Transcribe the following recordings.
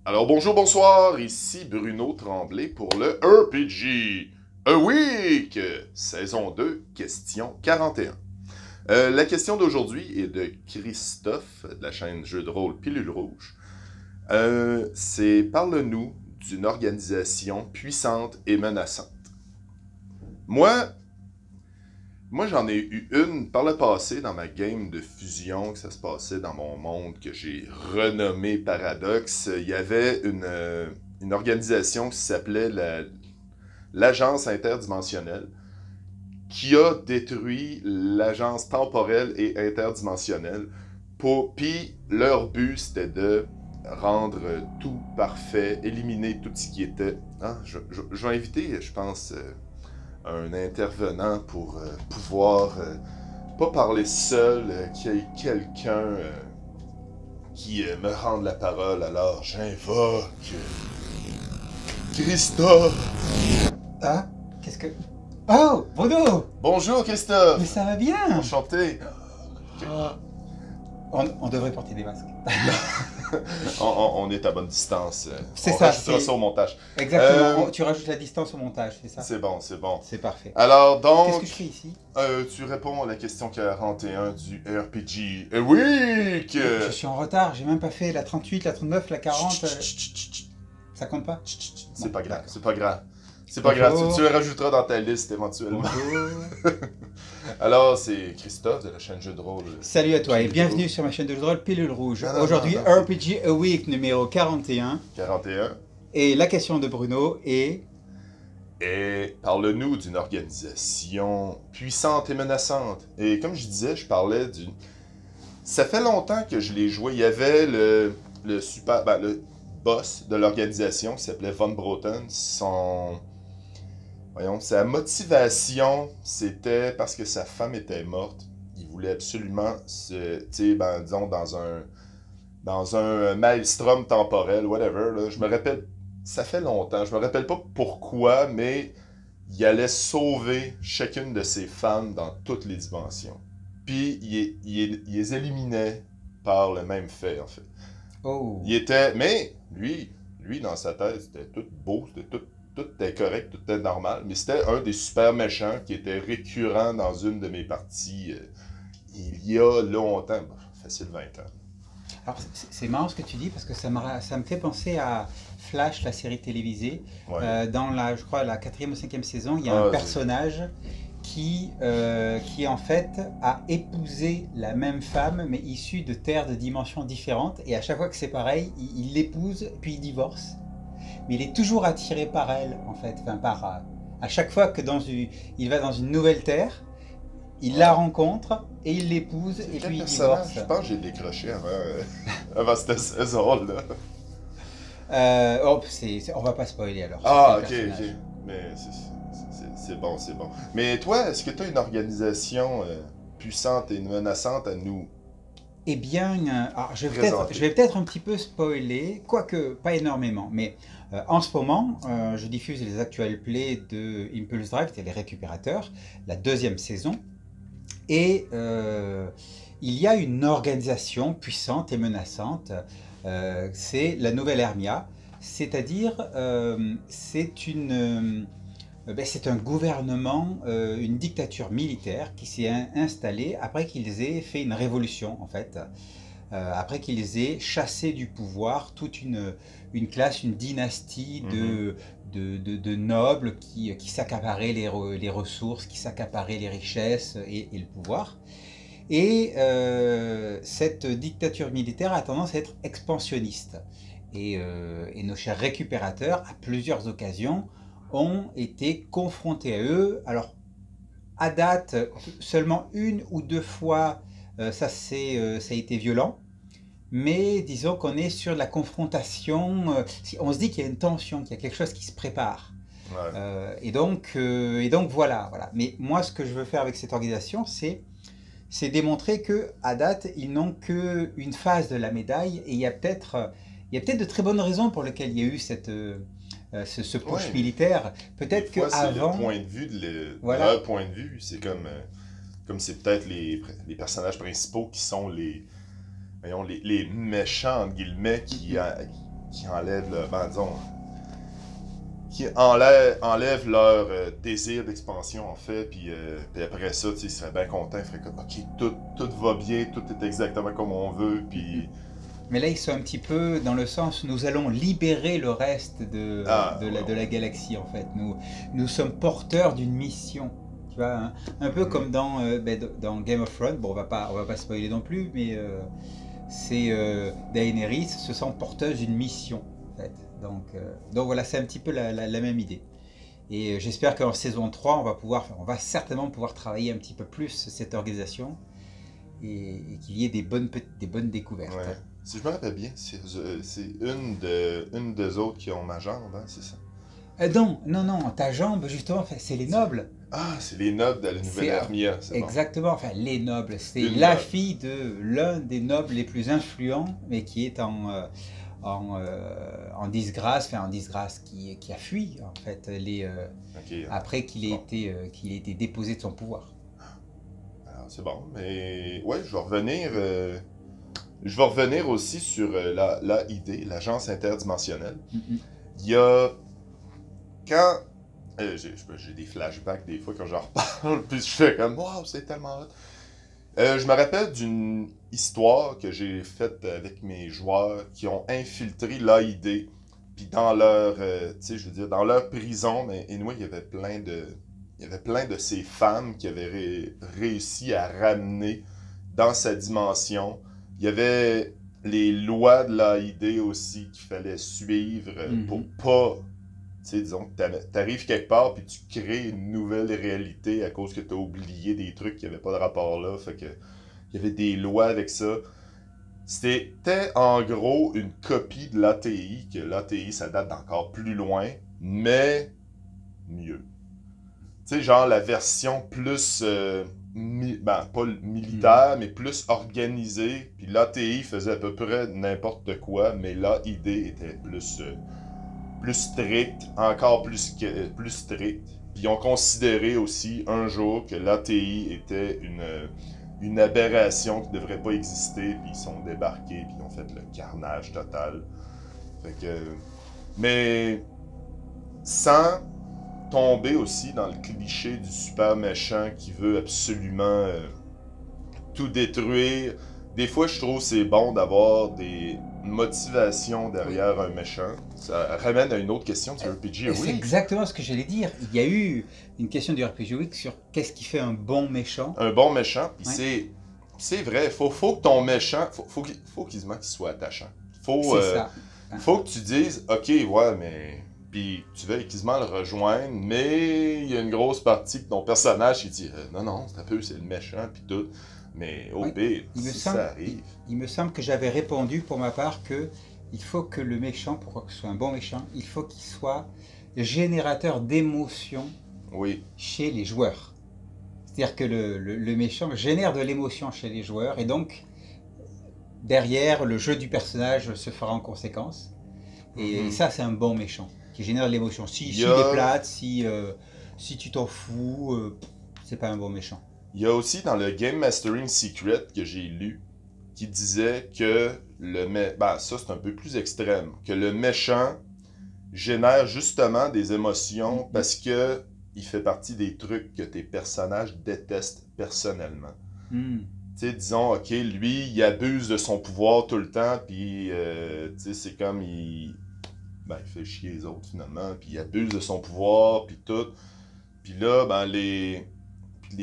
Alors bonjour, bonsoir, ici Bruno Tremblay pour le RPG A Week, saison 2, question 41. La question d'aujourd'hui est de Christophe, de la chaîne Jeux de rôle Pilule Rouge. C'est « Parle-nous d'une organisation puissante et menaçante ». Moi, j'en ai eu une par le passé dans ma game de fusion que ça se passait dans mon monde que j'ai renommé Paradoxe. Il y avait une organisation qui s'appelait l'Agence interdimensionnelle qui a détruit l'Agence temporelle et interdimensionnelle. Puis leur but, c'était de rendre tout parfait, éliminer tout ce qui était... Ah, je vais inviter, je pense... un intervenant pour pouvoir pas parler seul, qu'il y ait quelqu'un qui me rende la parole. Alors j'invoque Christophe. Ah, qu'est-ce que... Oh, Bruno! Bonjour Christophe. Mais ça va bien! Enchanté. On devrait porter des masques. on est à bonne distance. C'est on ça, rajoutera ça au montage. Exactement, tu rajoutes la distance au montage, c'est ça? C'est bon, c'est bon. C'est parfait. Alors donc... Qu'est-ce que je fais ici? Tu réponds à la question 41 du RPG A Week. Je suis en retard, j'ai même pas fait la 38, la 39, la 40... Ça compte pas? C'est pas grave, d'accord. c'est pas grave. C'est pas grave, tu le rajouteras dans ta liste éventuellement. Alors, c'est Christophe de la chaîne Jeux de rôle. Salut à toi et bienvenue sur ma chaîne de jeux de rôle Pilule Rouge. Aujourd'hui, RPG A Week numéro 41. 41. Et la question de Bruno est... Et parle-nous d'une organisation puissante et menaçante. Et comme je disais, je parlais d'une... Ça fait longtemps que je l'ai joué. Il y avait le super... le boss de l'organisation qui s'appelait Von Broten. Sa motivation, c'était parce que sa femme était morte. Il voulait absolument disons, dans un maelstrom temporel, whatever. Là. Je me rappelle, ça fait longtemps, je me rappelle pas pourquoi, mais il allait sauver chacune de ses femmes dans toutes les dimensions. Puis, il les éliminait par le même fait, en fait. Oh. Mais, lui, dans sa tête, c'était tout beau, tout était correct, tout était normal, mais c'était un des super méchants qui était récurrent dans une de mes parties il y a longtemps, facile 20 ans. Alors c'est marrant ce que tu dis parce que ça me fait penser à Flash, la série télévisée. Ouais. Dans je crois la 4e ou 5e saison, il y a un personnage qui en fait a épousé la même femme mais issue de terres de dimensions différentes, et à chaque fois que c'est pareil, il l'épouse puis il divorce. Mais il est toujours attiré par elle, en fait. Enfin, à chaque fois que il va dans une nouvelle terre, il la rencontre et il l'épouse et puis il divorce. Je pense que j'ai décroché avant cette saison-là. On va pas spoiler alors. Ah, ok. Mais c'est bon. Mais toi, est-ce que tu as une organisation puissante et menaçante à nous? Eh bien, alors je vais peut-être un petit peu spoiler, quoique pas énormément, mais en ce moment, je diffuse les actual plays de Impulse Drive, c'est les récupérateurs, la 2e saison, et il y a une organisation puissante et menaçante, c'est la Nouvelle Hermia, c'est-à-dire c'est un gouvernement, une dictature militaire qui s'est installée après qu'ils aient fait une révolution, en fait. Après qu'ils aient chassé du pouvoir toute une classe, une dynastie de nobles qui s'accaparaient les ressources, qui s'accaparaient les richesses et le pouvoir. Et cette dictature militaire a tendance à être expansionniste. Et nos chers récupérateurs, à plusieurs occasions, ont été confrontés à eux. Alors, à date, seulement 1 ou 2 fois, ça a été violent. Mais disons qu'on est sur la confrontation. On se dit qu'il y a une tension, qu'il y a quelque chose qui se prépare. Ouais. Et donc voilà. Mais moi, ce que je veux faire avec cette organisation, c'est démontrer que à date, ils n'ont qu'une face de la médaille. Et il y a peut-être de très bonnes raisons pour lesquelles il y a eu ce push militaire. Peut-être qu'avant... C'est le point de vue leur point de vue. C'est comme c'est peut-être les personnages principaux qui sont les méchants, entre guillemets, qui enlèvent le, ben, disons, enlèvent leur désir d'expansion, en fait, puis après ça, ils seraient bien contents, ils feraient comme, ok, tout va bien, tout est exactement comme on veut, puis... Mais là, ils sont un petit peu dans le sens, nous allons libérer le reste de la galaxie, en fait. Nous sommes porteurs d'une mission. Tu vois, hein, un peu comme dans Game of Thrones, bon, on va pas spoiler non plus, mais Daenerys se sent porteuse d'une mission, en fait. Donc voilà, c'est un petit peu la même idée. Et j'espère qu'en saison 3, on va certainement pouvoir travailler un petit peu plus cette organisation et qu'il y ait des bonnes découvertes. Ouais. Si je me rappelle bien, c'est une des autres qui ont ma jambe, hein, c'est ça? Non, ta jambe, justement, c'est les nobles. Ah, c'est les nobles de la nouvelle Hermia, c'est bon. Exactement, enfin, les nobles. C'est la fille de l'un des nobles les plus influents, mais qui est en disgrâce, qui a fui, en fait, après qu'il ait été déposé de son pouvoir. Alors, c'est bon, mais ouais, je vais revenir aussi sur l'AID, l'Agence interdimensionnelle. Il y a... Quand... j'ai des flashbacks des fois quand j'en reparle, puis je fais comme « Wow, c'est tellement hot! » Je me rappelle d'une histoire que j'ai faite avec mes joueurs qui ont infiltré l'AID, puis dans leur, dans leur prison, mais anyway, il y avait plein de ces femmes qui avaient réussi à ramener dans sa dimension. Il y avait les lois de l'AID aussi qu'il fallait suivre pour pas... Tu sais, disons que t'arrives quelque part puis tu crées une nouvelle réalité à cause que t'as oublié des trucs qui n'avaient pas de rapport là. Fait que il y avait des lois avec ça. C'était en gros une copie de l'ATI, que l'ATI ça date d'encore plus loin, mais mieux. Tu sais, genre la version plus... pas militaire, mais plus organisée. Puis l'ATI faisait à peu près n'importe quoi, mais l'AID était plus strict, encore plus strict. Puis ils ont considéré aussi un jour que l'ATI était une aberration qui ne devrait pas exister, puis ils sont débarqués, puis ils ont fait le carnage total. Fait que... Mais sans tomber aussi dans le cliché du super méchant qui veut absolument tout détruire. Des fois, je trouve que c'est bon d'avoir des motivations derrière un méchant. Ça ramène à une autre question du RPG Week. C'est exactement ce que j'allais dire. Il y a eu une question du RPG Week sur qu'est-ce qui fait un bon méchant. Un bon méchant, puis c'est vrai, faut que ton méchant, faut qu'il soit attachant. Faut que tu dises, ok, ouais, mais... Puis tu veux quasiment le rejoindre, mais il y a une grosse partie de ton personnage qui dit non, c'est un peu, c'est le méchant, puis tout. Mais au pire, ça arrive. Il me semble que j'avais répondu pour ma part que il faut que le méchant, pour que ce soit un bon méchant, il faut qu'il soit générateur d'émotions chez les joueurs. C'est-à-dire que le méchant génère de l'émotion chez les joueurs, et donc derrière, le jeu du personnage se fera en conséquence. Et ça, c'est un bon méchant, qui génère de l'émotion. S'il déplate, si tu t'en fous, c'est pas un bon méchant. Il y a aussi dans le Game Mastering Secret que j'ai lu, qui disait que ça c'est un peu plus extrême, que le méchant génère justement des émotions parce que il fait partie des trucs que tes personnages détestent personnellement. Tu sais, disons, ok, lui, il abuse de son pouvoir tout le temps, puis tu sais, c'est comme il fait chier les autres finalement, puis il abuse de son pouvoir, puis tout. Puis là, les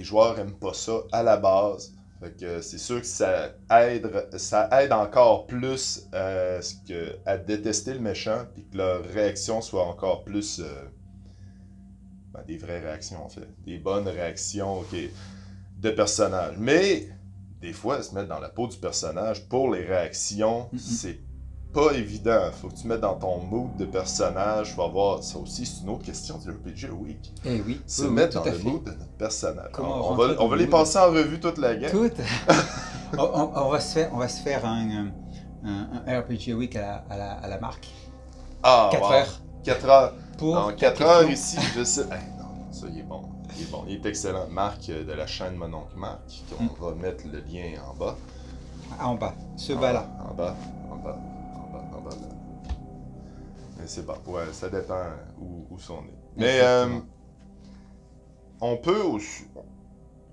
joueurs aiment pas ça à la base. Fait que c'est sûr que ça aide encore plus à détester le méchant, puis que leur réaction soit encore plus des vraies réactions en fait. Des bonnes réactions de personnages. Mais des fois, se mettre dans la peau du personnage pour les réactions, c'est pas évident. Faut que tu mettes dans ton mood de personnage. Faut avoir... Ça aussi, c'est une autre question du RPG Week. Eh oui. Se mettre dans le mood de notre personnage. On va les passer en revue toute la gamme. on va se faire un RPG Week à la marque. 4 heures. 4 heures. En 4 heures ici, je sais... non, ça, il est bon. Il est excellent. Marc de la chaîne Mon Oncle Marc. On va mettre le lien en bas. En bas. Ce bas-là. En bas. Mais c'est bon, ouais, ça dépend où on est. Mais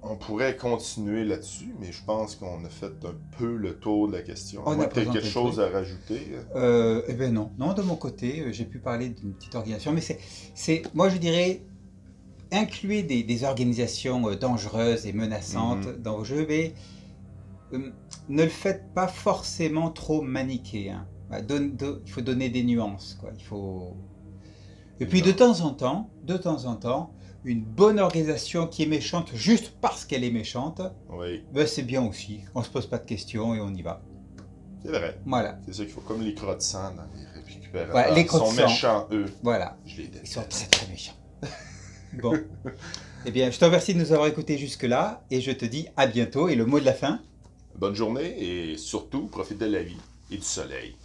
on pourrait continuer là-dessus, mais je pense qu'on a fait un peu le tour de la question. On a quelque chose à rajouter? Eh bien non, non, de mon côté, j'ai pu parler d'une petite organisation, mais moi je dirais, incluez des organisations dangereuses et menaçantes dans vos jeux, mais ne le faites pas forcément trop manichéen. Il faut donner des nuances, quoi. Et puis de temps en temps, une bonne organisation qui est méchante juste parce qu'elle est méchante, oui. Ben c'est bien aussi. On se pose pas de questions et on y va. C'est vrai. Voilà. C'est ça qu'il faut. Comme les crottes-sang dans les récupérateurs. Voilà, les ils sont méchants, eux. Voilà. Je les déteste. Ils sont très très méchants. Bon. Eh bien, je te remercie de nous avoir écoutés jusque-là et je te dis à bientôt. Et le mot de la fin? Bonne journée et surtout, profite de la vie et du soleil.